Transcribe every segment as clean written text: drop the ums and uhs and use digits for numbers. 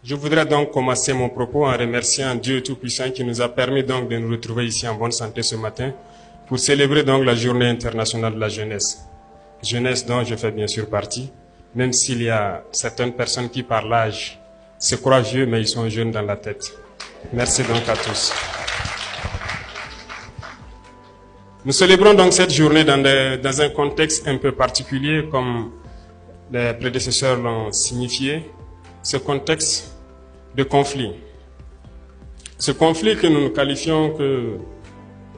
Je voudrais donc commencer mon propos en remerciant Dieu Tout-Puissant qui nous a permis donc de nous retrouver ici en bonne santé ce matin pour célébrer donc la Journée internationale de la jeunesse. Jeunesse dont je fais bien sûr partie, même s'il y a certaines personnes qui par l'âge se croient vieux mais ils sont jeunes dans la tête. Merci donc à tous. Nous célébrons donc cette journée dans un contexte un peu particulier comme les prédécesseurs l'ont signifié, ce contexte de conflit. Ce conflit que nous qualifions que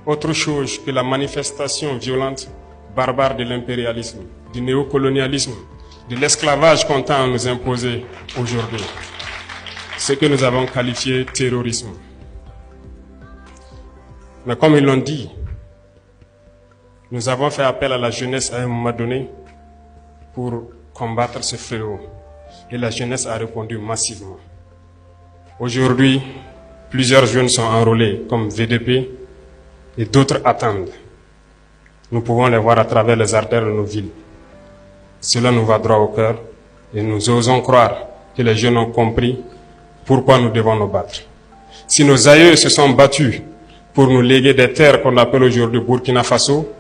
autre chose que la manifestation violente, barbare de l'impérialisme, du néocolonialisme, de l'esclavage qu'on tend à nous imposer aujourd'hui. Ce que nous avons qualifié de terrorisme. Mais comme ils l'ont dit, nous avons fait appel à la jeunesse à un moment donné pour combattre ce fléau. Et la jeunesse a répondu massivement. Aujourd'hui, plusieurs jeunes sont enrôlés comme VDP et d'autres attendent. Nous pouvons les voir à travers les artères de nos villes. Cela nous va droit au cœur et nous osons croire que les jeunes ont compris pourquoi nous devons nous battre. Si nos aïeux se sont battus pour nous léguer des terres qu'on appelle aujourd'hui Burkina Faso,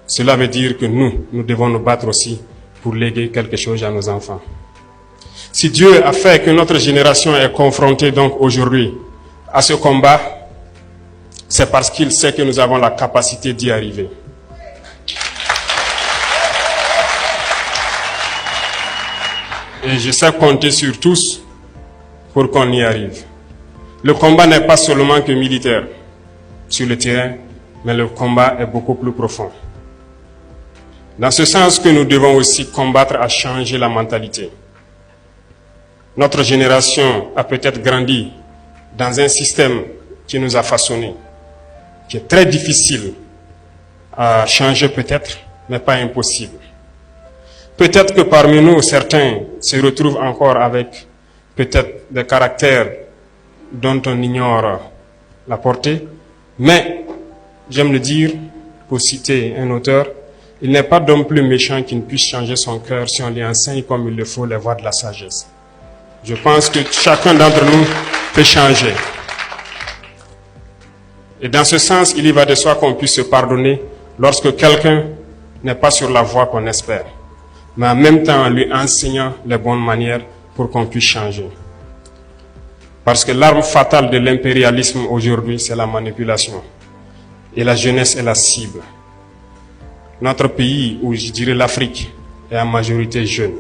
cela veut dire que nous devons nous battre aussi pour léguer quelque chose à nos enfants. Si Dieu a fait que notre génération est confrontée donc aujourd'hui à ce combat, c'est parce qu'il sait que nous avons la capacité d'y arriver. Et je sais compter sur tous pour qu'on y arrive. Le combat n'est pas seulement que militaire sur le terrain, mais le combat est beaucoup plus profond. Dans ce sens que nous devons aussi combattre à changer la mentalité. Notre génération a peut-être grandi dans un système qui nous a façonnés, qui est très difficile à changer peut-être, mais pas impossible. Peut-être que parmi nous, certains se retrouvent encore avec peut-être des caractères dont on ignore la portée, mais j'aime le dire, pour citer un auteur, il n'est pas d'homme plus méchant qui ne puisse changer son cœur si on lui enseigne comme il le faut les voies de la sagesse. Je pense que chacun d'entre nous peut changer. Et dans ce sens, il y va de soi qu'on puisse se pardonner lorsque quelqu'un n'est pas sur la voie qu'on espère, mais en même temps en lui enseignant les bonnes manières pour qu'on puisse changer. Parce que l'arme fatale de l'impérialisme aujourd'hui, c'est la manipulation. Et la jeunesse est la cible. Notre pays, ou je dirais l'Afrique, est en majorité jeune.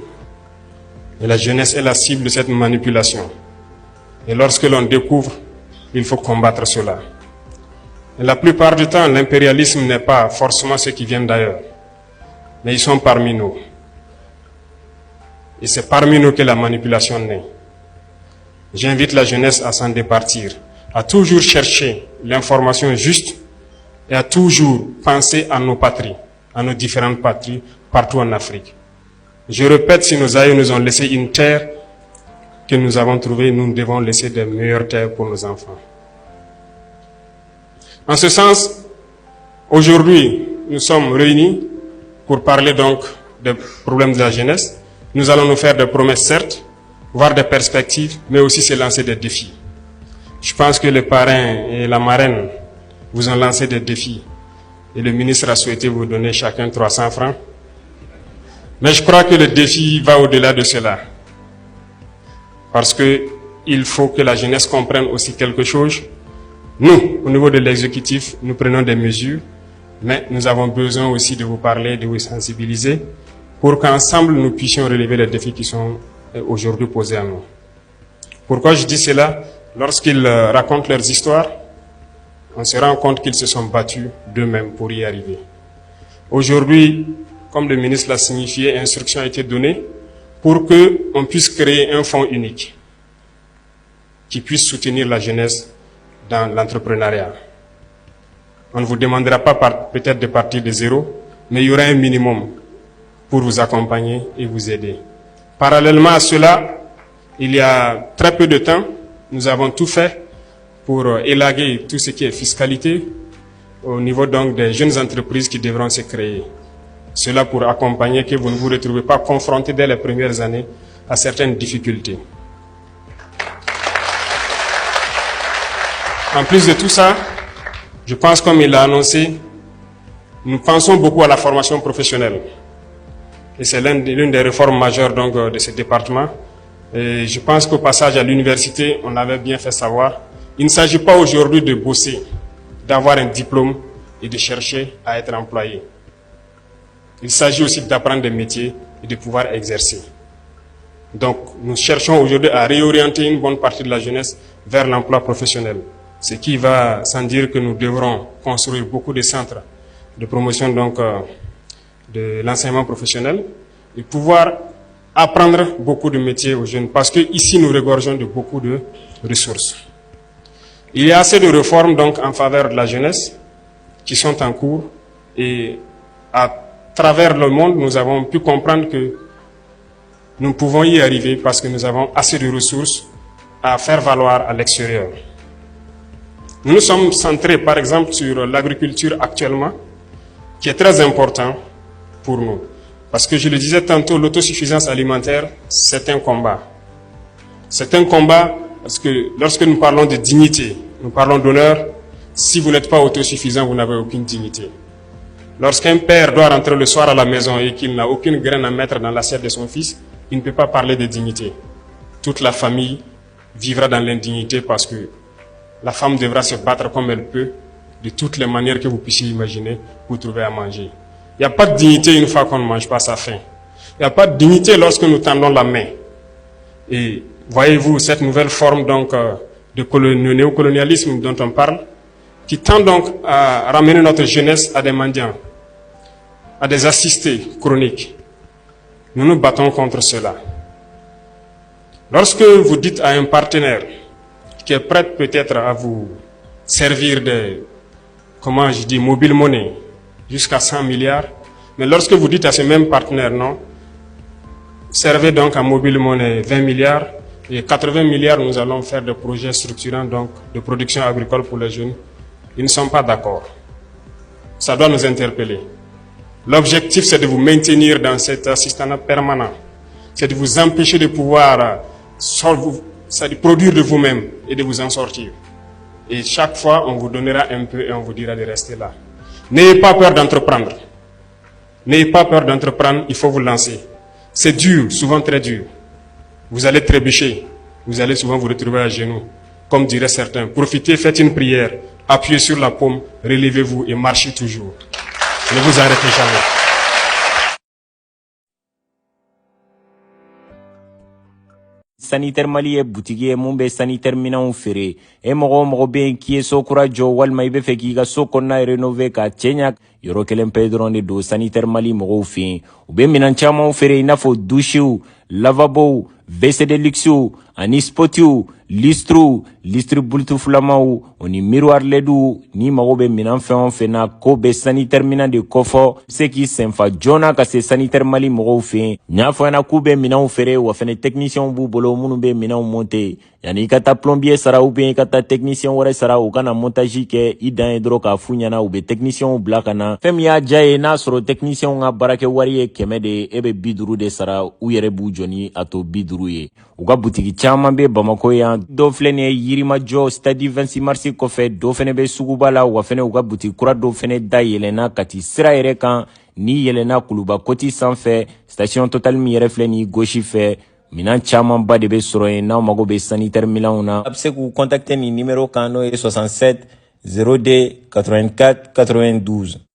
Et la jeunesse est la cible de cette manipulation. Et lorsque l'on découvre, il faut combattre cela. Et la plupart du temps, l'impérialisme n'est pas forcément ceux qui viennent d'ailleurs. Mais ils sont parmi nous. Et c'est parmi nous que la manipulation naît. J'invite la jeunesse à s'en départir, à toujours chercher l'information juste et à toujours penser à nos patries, à nos différentes patries partout en Afrique. Je répète, si nos aïeux nous ont laissé une terre que nous avons trouvée, nous devons laisser de meilleures terres pour nos enfants. En ce sens, aujourd'hui, nous sommes réunis pour parler donc des problèmes de la jeunesse. Nous allons nous faire des promesses, certes, voir des perspectives, mais aussi se lancer des défis. Je pense que le parrain et la marraine vous ont lancé des défis. Et le ministre a souhaité vous donner chacun 300 francs. Mais je crois que le défi va au-delà de cela. Parce que il faut que la jeunesse comprenne aussi quelque chose. Nous, au niveau de l'exécutif, nous prenons des mesures, mais nous avons besoin aussi de vous parler, de vous sensibiliser, pour qu'ensemble nous puissions relever les défis qui sont aujourd'hui posés à nous. Pourquoi je dis cela? Lorsqu'ils racontent leurs histoires, on se rend compte qu'ils se sont battus d'eux-mêmes pour y arriver. Aujourd'hui, comme le ministre l'a signifié, instruction a été donnée pour qu'on puisse créer un fonds unique qui puisse soutenir la jeunesse dans l'entrepreneuriat. On ne vous demandera pas peut-être de partir de zéro, mais il y aura un minimum pour vous accompagner et vous aider. Parallèlement à cela, il y a très peu de temps, nous avons tout fait pour élaguer tout ce qui est fiscalité au niveau donc des jeunes entreprises qui devront se créer. Cela pour accompagner que vous ne vous retrouvez pas confrontés dès les premières années à certaines difficultés. En plus de tout ça, je pense, comme il l'a annoncé, nous pensons beaucoup à la formation professionnelle. Et c'est l'une des réformes majeures donc, de ce département. Et je pense qu'au passage à l'université, on avait bien fait savoir, il ne s'agit pas aujourd'hui de bosser, d'avoir un diplôme et de chercher à être employé. Il s'agit aussi d'apprendre des métiers et de pouvoir exercer. Donc, nous cherchons aujourd'hui à réorienter une bonne partie de la jeunesse vers l'emploi professionnel. Ce qui va sans dire que nous devrons construire beaucoup de centres de promotion donc, de l'enseignement professionnel et pouvoir apprendre beaucoup de métiers aux jeunes parce que ici nous regorgeons de beaucoup de ressources. Il y a assez de réformes donc en faveur de la jeunesse qui sont en cours et à travers le monde nous avons pu comprendre que nous pouvons y arriver parce que nous avons assez de ressources à faire valoir à l'extérieur. Nous nous sommes centrés par exemple sur l'agriculture actuellement qui est très important pour nous. Parce que je le disais tantôt, l'autosuffisance alimentaire, c'est un combat. C'est un combat parce que lorsque nous parlons de dignité, nous parlons d'honneur, si vous n'êtes pas autosuffisant, vous n'avez aucune dignité. Lorsqu'un père doit rentrer le soir à la maison et qu'il n'a aucune graine à mettre dans l'assiette de son fils, il ne peut pas parler de dignité. Toute la famille vivra dans l'indignité parce que la femme devra se battre comme elle peut, de toutes les manières que vous puissiez imaginer, pour trouver à manger. Il n'y a pas de dignité une fois qu'on ne mange pas sa faim. Il n'y a pas de dignité lorsque nous tendons la main. Et voyez-vous cette nouvelle forme donc, de néocolonialisme dont on parle, qui tend donc à ramener notre jeunesse à des mendiants, à des assistés chroniques. Nous nous battons contre cela. Lorsque vous dites à un partenaire qui est prêt peut-être à vous servir de, comment je dis, mobile money, jusqu'à 100 milliards, mais lorsque vous dites à ce même partenaire, non, servez donc à mobile money 20 milliards, et 80 milliards, nous allons faire des projets structurants donc, de production agricole pour les jeunes, ils ne sont pas d'accord. Ça doit nous interpeller. L'objectif, c'est de vous maintenir dans cet assistanat permanent. C'est de vous empêcher de pouvoir produire de vous-même et de vous en sortir. Et chaque fois, on vous donnera un peu et on vous dira de rester là. N'ayez pas peur d'entreprendre. N'ayez pas peur d'entreprendre, il faut vous lancer. C'est dur, souvent très dur. Vous allez trébucher. Vous allez souvent vous retrouver à genoux. Comme diraient certains, profitez, faites une prière, appuyez sur la paume, relevez-vous et marchez toujours. Ne vous arrêtez jamais. Sanitaire Mali ye butigi ye mun bɛ sanitaire minɛnw feere e mɔgɔ bɛ yen k'i ye so kura jɔ walima i bɛ fɛ k'i ka so kɔnɔna rénover ka cɛ ɲa yɔrɔ kelen pe dɔrɔn de don sanitaire Mali mɔgɔw fɛ yen u bɛ minɛn camanw feere i n'a fɔ douchew lavabow WC de luxew ani spotiw listri bulutufulamaw o ni miroir ledw ni mago bɛ minɛn fɛn o fɛn na ko bɛ sanitaire minɛn de kɔfɔ se k'i senfa joona ka se sanitaire Mali mɔgɔw fɛ yen n y'a fɔ ɲɛna k'u bɛ minɛnw feere wa fɛnɛ techniciens b'u bolo minnu bɛ minɛnw monter yanni i ka taa plombier sara ou bien i ka taa technicien wɛrɛ sara u kana montage kɛ i dan ye dɔrɔn k'a f'u ɲɛna u bɛ techniciens bila ka na fɛn min y'a diya ye n'a sɔrɔ techniciens ka baarakɛ wari ye 100 de ye e bɛ 50 de sara u yɛrɛ b'u jɔ ni a to 50 ye u ka butigi caman bɛ Bamako yan dɔw filɛ nin ye Yirimajɔ stade 26 mars kɔfɛ dɔw fɛnɛ bɛ suguba la wa fɛnɛ u ka butigi kura dɔw fɛnɛ da yɛlɛnna ka ti sira yɛrɛ kan ni yɛlɛnna Kuluba koti sanfɛ station Total min yɛrɛ filɛ nin gauche fɛ minɛn caman ba de bɛ sɔrɔ yen n'aw mago bɛ sanitaire minɛnw na a bɛ se k'u contacter nin numéro kan n'o ye 67 02 84 92